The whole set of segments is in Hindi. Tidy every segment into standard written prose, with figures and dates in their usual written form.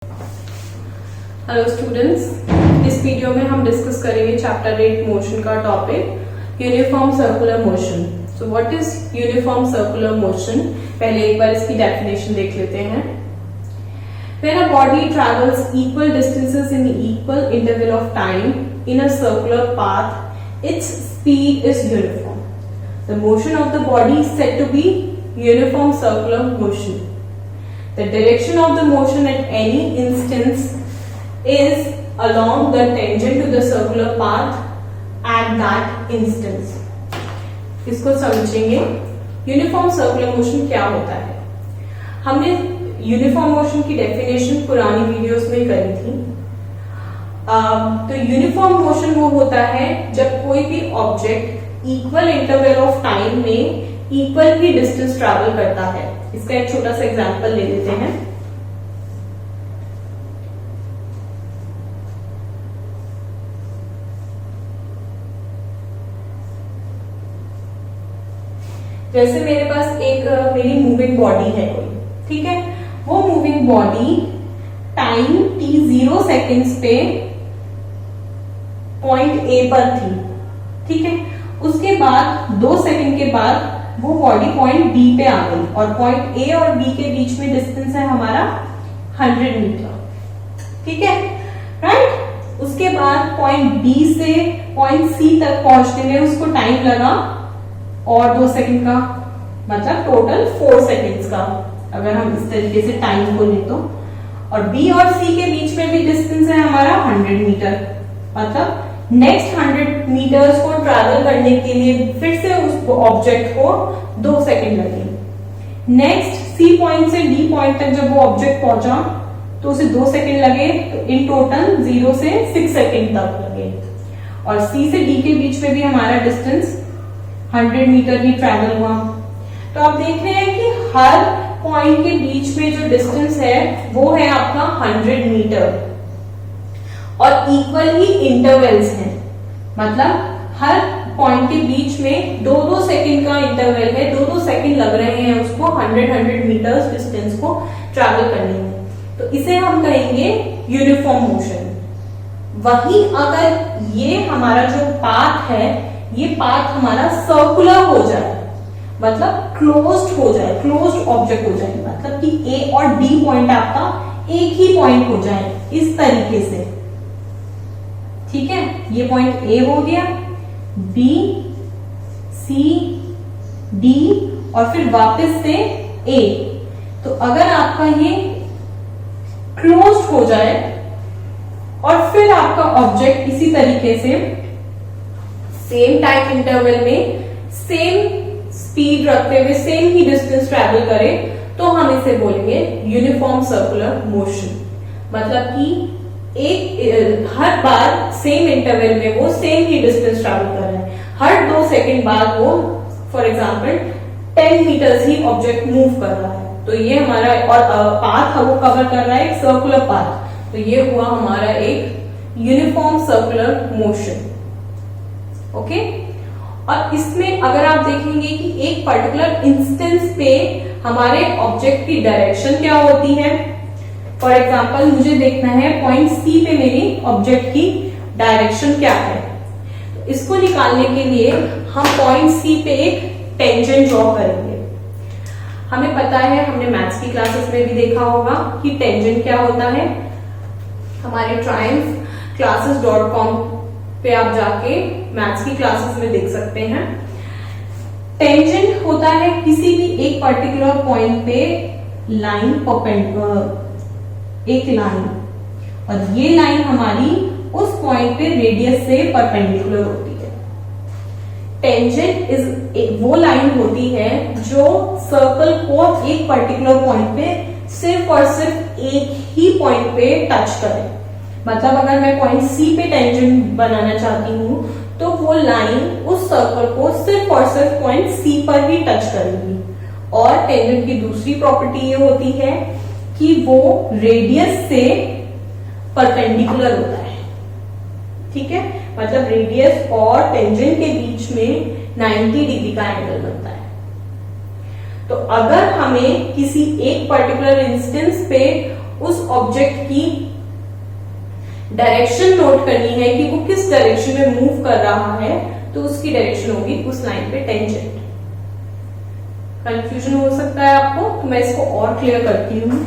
हेलो स्टूडेंट्स, इस वीडियो में हम डिस्कस करेंगे चैप्टर 8 मोशन का topic uniform circular motion. So what is uniform circular motion? पहले एक बार इसकी डेफिनेशन देख लेते हैं। When a body travels equal distances in equal interval of time in a circular path, its speed is uniform. The motion of the body is said to be uniform circular motion. The direction of the motion at any instance is along the tangent to the circular path at that instance. इसको समझेंगे। यूनिफॉर्म सर्कुलर मोशन क्या होता है? हमने यूनिफॉर्म मोशन की डेफिनेशन पुरानी वीडियोस में करी थी। तो यूनिफॉर्म मोशन वो होता है जब कोई भी object equal interval of time में इक्वल ही डिस्टेंस ट्रैवल करता है। इसका एक छोटा सा एग्जांपल ले लेते हैं। जैसे मेरे पास एक मेरी मूविंग बॉडी है कोई, ठीक है। वो moving body time t0 seconds पे पॉइंट ए पर थी, ठीक है। उसके बाद 2 सेकंड के बाद वो बॉडी पॉइंट बी पे आ गई और पॉइंट ए और बी के बीच में डिस्टेंस है हमारा 100 मीटर, ठीक है, राइट। उसके बाद पॉइंट बी से पॉइंट सी तक पहुंचने में उसको टाइम लगा और 2 सेकंड का, मतलब टोटल 4 सेकंड्स का, अगर हम इस तरीके से टाइम को लें तो। और बी और सी के बीच में भी डिस्टेंस है हमारा 100 मीटर, मतलब नेक्स्ट 100 मीटर्स को ट्रैवल करने के लिए फिर से उस ऑब्जेक्ट को 2 सेकंड लगे। नेक्स्ट सी पॉइंट से डी पॉइंट तक जब वो ऑब्जेक्ट पहुंचा तो उसे 2 सेकंड लगे, तो इन टोटल 0 से 6 सेकंड तक लगे। और सी से डी के बीच में भी हमारा डिस्टेंस 100 मीटर ही ट्रैवल हुआ। तो आप देख रहे हैं कि हर पॉइंट के बीच में जो डिस्टेंस है वो है आपका 100 मीटर और इक्वल ही इंटरवल्स हैं, मतलब हर पॉइंट के बीच में 2-2 सेकंड का इंटरवल है, 2-2 सेकंड लग रहे हैं उसको 100 मीटर्स डिस्टेंस को ट्रैवल करने में। तो इसे हम कहेंगे यूनिफॉर्म मोशन। वहीं अगर ये हमारा जो पाथ है, ये पाथ हमारा सर्कुलर हो जाए, मतलब क्लोज्ड हो जाए, क्लोज्ड ऑब्जेक्ट हो जाए, मतलब कि ए और डी पॉइंट आपका एक ही पॉइंट हो जाए इस तरीके से, ठीक है। ये पॉइंट ए हो गया, बी, सी, डी और फिर वापस से ए। तो अगर आपका ये क्लोज्ड हो जाए और फिर आपका ऑब्जेक्ट इसी तरीके से सेम टाइम इंटरवल में सेम स्पीड रखते हुए सेम ही डिस्टेंस ट्रैवल करे, तो हम इसे बोलेंगे यूनिफॉर्म सर्कुलर मोशन। मतलब कि हर बार सेम इंटरवल में वो सेम ही डिस्टेंस ट्रैवल कर रहे हैं। हर 2 सेकंड बाद वो फॉर एग्जांपल 10 मीटर्स ही ऑब्जेक्ट मूव कर रहा है। तो ये हमारा, और पाथ वो कवर कर रहा है एक सर्कुलर पाथ, तो ये हुआ हमारा एक यूनिफॉर्म सर्कुलर मोशन, ओके। और इसमें अगर आप देखेंगे कि एक पर्टिकुलर इंस्टेंस पे हमारे ऑब्जेक्ट की डायरेक्शन क्या होती है। फॉर एग्जांपल मुझे देखना है पॉइंट सी पे मेरी ऑब्जेक्ट की डायरेक्शन क्या है। तो इसको निकालने के लिए हम पॉइंट सी पे एक टेंजेंट ड्रॉ करेंगे। हमें पता है, हमने मैथ्स की क्लासेस में भी देखा होगा कि टेंजेंट क्या होता है। हमारे triumphclasses.com पे आप जाके मैथ्स की क्लासेस में देख सकते हैं। टेंजेंट होता है किसी भी एक पर्टिकुलर पॉइंट पे लाइन एक लाइन, और ये लाइन हमारी उस पॉइंट पे रेडियस से परपेंडिकुलर होती है। टेंजेंट वो लाइन होती है जो सर्कल को एक पर्टिकुलर पॉइंट पे सिर्फ और सिर्फ एक ही पॉइंट पे टच करे। मतलब अगर मैं पॉइंट सी पे टेंजेंट बनाना चाहती हूँ तो वो लाइन उस सर्कल को सिर्फ और सिर्फ पॉइंट सी पर ही टच करेगी। और टेंजेंट की दूसरी प्रॉपर्टी ये होती है कि वो रेडियस से परपेंडिकुलर होता है, ठीक है। मतलब रेडियस और टेंजेंट के बीच में 90 डिग्री का एंगल बनता है। तो अगर हमें किसी एक पर्टिकुलर इंस्टेंस पे उस ऑब्जेक्ट की डायरेक्शन नोट करनी है कि वो किस डायरेक्शन में मूव कर रहा है, तो उसकी डायरेक्शन होगी उस लाइन पे टेंजेंट। कंफ्यूजन हो सकता है आपको, तो मैं इसको और क्लियर करती हूँ।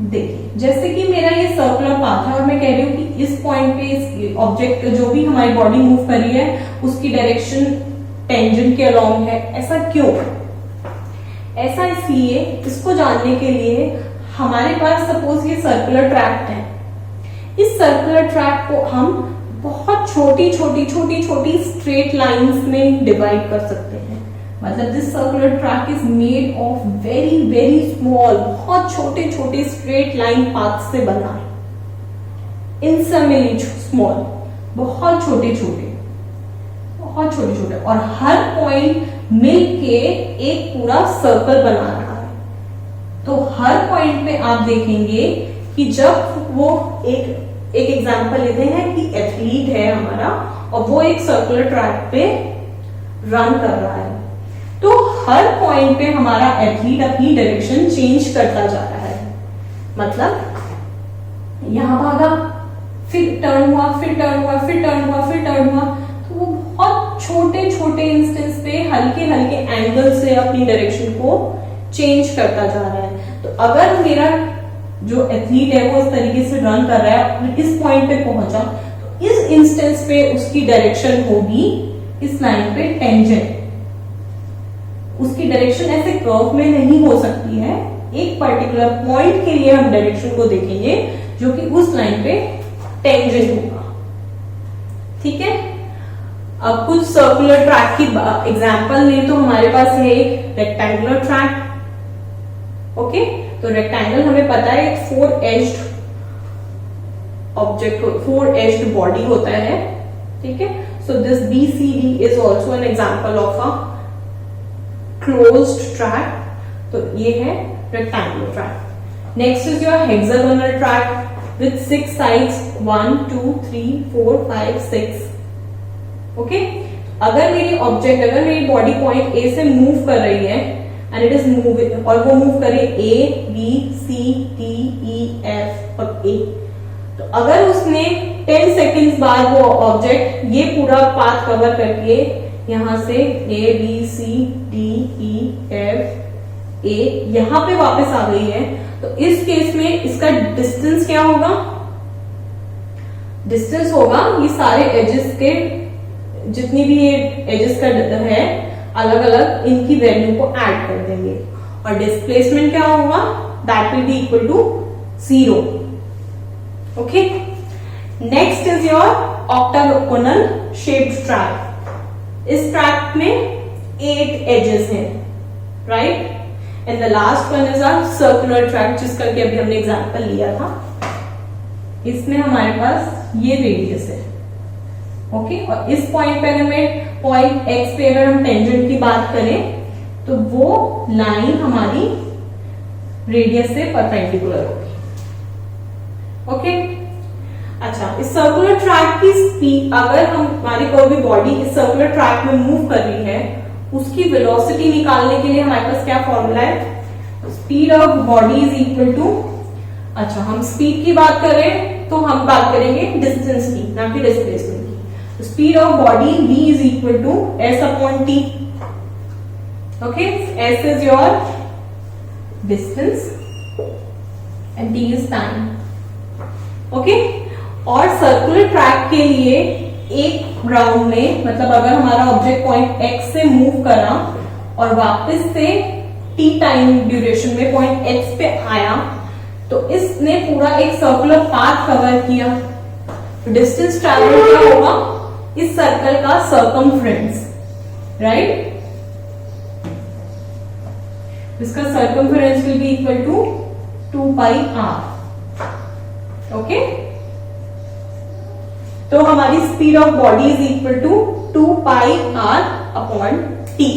देखिए, जैसे कि मेरा ये सर्कुलर पाथ है और मैं कह रही हूँ कि इस पॉइंट पे इस ऑब्जेक्ट जो भी हमारी बॉडी मूव कर रही है उसकी डायरेक्शन टेंजेंट के अलोंग है। ऐसा क्यों? ऐसा इसलिए, इसको जानने के लिए हमारे पास सपोज ये सर्कुलर ट्रैक है। इस सर्कुलर ट्रैक को हम बहुत छोटी छोटी छोटी छोटी स्ट्रेट लाइंस में डिवाइड कर सकते हैं। मतलब this circular track is made of very very small, बहुत छोटे छोटे स्ट्रेट लाइन पाथ से बना है। इंसमिली स्मॉल, बहुत छोटे छोटे, बहुत छोटे छोटे, और हर पॉइंट मिलके एक पूरा सर्कल बना रहा है। तो हर पॉइंट पे आप देखेंगे कि जब वो एक एग्जांपल लेते हैं कि एथलीट है हमारा और वो एक सर्कुलर ट्रैक पे रन कर रहा है, तो हर पॉइंट पे हमारा एथलीट अपनी डायरेक्शन चेंज करता जा रहा है। मतलब यहां भागा, फिर टर्न हुआ, फिर टर्न हुआ, फिर टर्न हुआ, फिर टर्न हुआ, तो वो बहुत छोटे छोटे इंस्टेंस पे हल्के हल्के एंगल से अपनी डायरेक्शन को चेंज करता जा रहा है। तो अगर मेरा जो एथलीट है वो इस तरीके से रन कर रहा है, इस पॉइंट पे पहुंचा, तो इस इंस्टेंस पे उसकी डायरेक्शन होगी इस लाइन पे टेंजेंट। उसकी डायरेक्शन ऐसे कर्व में नहीं हो सकती है, एक पर्टिकुलर पॉइंट के लिए हम डायरेक्शन को देखेंगे जो कि उस लाइन पे टेंजेंट होगा। ठीक है, अब कुछ सर्कुलर ट्रैक की एग्जांपल लें तो हमारे पास है एक रेक्टेंगुलर ट्रैक। ओके, तो रेक्टेंगल हमें पता है एक 4 एज्ड ऑब्जेक्ट, 4 एज्ड बॉडी होता है। ठीक है, so this BCD is also an example of a closed track. तो ये है rectangular track. Next is your hexagonal track with 6 sides, 1 2 3 4 5 6। Okay, अगर मेरी ऑब्जेक्ट, अगर मेरी बॉडी पॉइंट A से मूव कर रही है एंड इट इज मूविंग, और वो मूव करे A B C D E F और A, तो अगर उसने 10 सेकेंड्स बाद वो ऑब्जेक्ट ये पूरा पाथ कवर करके यहां से A B C D E F A यहां पे वापस आ गई है, तो इस केस में इसका डिस्टेंस क्या होगा? डिस्टेंस होगा ये सारे एजेस के, जितनी भी ये एजेस का है अलग अलग, इनकी वैल्यू को ऐड कर देंगे और डिस्प्लेसमेंट क्या होगा? That will be equal to 0। Okay, next is your octagonal shaped track. इस ट्रैक में 8 एजेस हैं, right? And the last one is a circular track, जिसका कि अभी हमने एग्जांपल लिया था। इसमें हमारे पास ये रेडियस है। ओके, और इस पॉइंट पे अगर मैं पॉइंट एक्स पे अगर हम टेंजेंट की बात करें तो वो लाइन हमारी रेडियस से परपेंडिकुलर होगी। ओके, अच्छा, इस सर्कुलर ट्रैक की स्पीड, अगर हमारी कोई भी बॉडी इस सर्कुलर ट्रैक में मूव कर रही है, उसकी वेलोसिटी निकालने के लिए हमारे पास क्या फॉर्मूला है? Speed of body is equal to, अच्छा हम स्पीड की बात करें तो हम बात करेंगे डिस्टेंस की, ना कि डिस्प्लेसमेंट की। Speed of body v is equal to s upon t। Okay, s is your distance and t is time. Okay, और सर्कुलर ट्रैक के लिए एक राउंड में, मतलब अगर हमारा ऑब्जेक्ट पॉइंट x से मूव करा और वापस से t टाइम ड्यूरेशन में पॉइंट x पे आया, तो इसने पूरा एक सर्कुलर पाथ कवर किया। डिस्टेंस ट्रैवल क्या होगा? इस सर्कल का सर्कमफ्रेंस, राइट? इसका circumference will be equal to 2 pi r। Okay, तो हमारी speed of body is equal to 2 pi r upon t,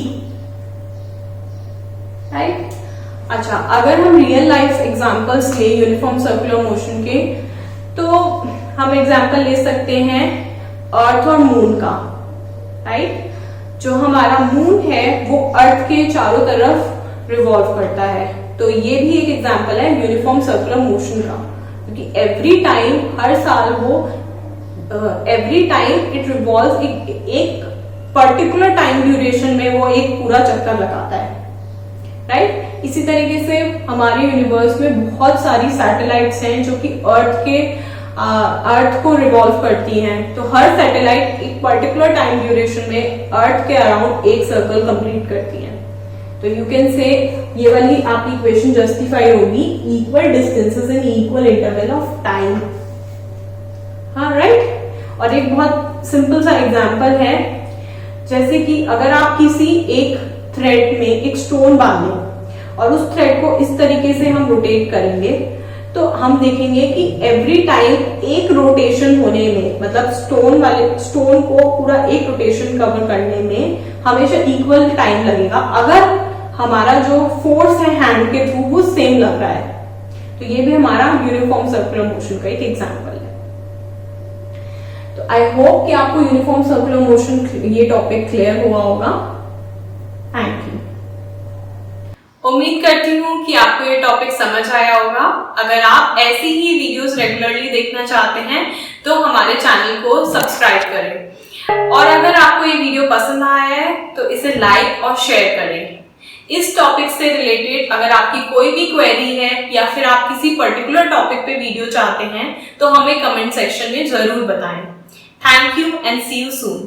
right? अच्छा, अगर हम रियल लाइफ एग्जांपल्स ले यूनिफॉर्म सर्कुलर मोशन के, तो हम एग्जांपल ले सकते हैं अर्थ और मून का, राइट? जो हमारा मून है वो अर्थ के चारों तरफ रिवॉल्व करता है, तो ये भी एक एग्जांपल है यूनिफॉर्म सर्कुलर मोशन का, क्योंकि एवरी टाइम, हर साल वो एवरी टाइम इट रिवॉल्व्स, एक पर्टिकुलर टाइम ड्यूरेशन में वो एक पूरा चक्कर लगाता है, राइट। इसी तरीके से हमारे यूनिवर्स में बहुत सारी सैटेलाइट्स हैं जो कि अर्थ को रिवॉल्व करती हैं। तो हर सैटेलाइट एक पर्टिकुलर टाइम ड्यूरेशन में अर्थ के अराउंड एक सर्कल कंप्लीट करती हैं। तो यू कैन से ये वाली आपकी इक्वेशन जस्टिफाई होगी, equal distances in equal interval of time. हाँ, राइट। और एक बहुत सिंपल सा एग्जांपल है, जैसे कि अगर आप किसी एक थ्रेड में एक स्टोन बांधें और उस थ्रेड को इस तरीके से हम रोटेट करेंगे, तो हम देखेंगे कि एवरी टाइम एक रोटेशन होने में, मतलब स्टोन को पूरा एक रोटेशन कवर करने में हमेशा इक्वल टाइम लगेगा, अगर हमारा जो फोर्स है हैंड के थ्रू वो सेम लग रहा है। तो ये भी हमारा यूनिफॉर्म सर्कुलर मोशन का एक एग्जांपल है। तो आई होप कि आपको यूनिफॉर्म सर्कुलर मोशन ये टॉपिक क्लियर हुआ होगा। Thank you. उम्मीद करती हूँ कि आपको ये टॉपिक समझ आया होगा। अगर आप ऐसी ही वीडियोस रेगुलरली देखना चाहते हैं तो हमारे चैनल को सब्सक्राइब करें, और अगर आपको ये वीडियो पसंद आया है तो इसे लाइक और शेयर करें। इस टॉपिक से रिलेटेड अगर आपकी कोई भी क्वेरी है या फिर आप किसी पर्टिकुलर टॉपिक पे वीडियो चाहते हैं तो हमें कमेंट सेक्शन में जरूर बताएं। Thank you and see you soon.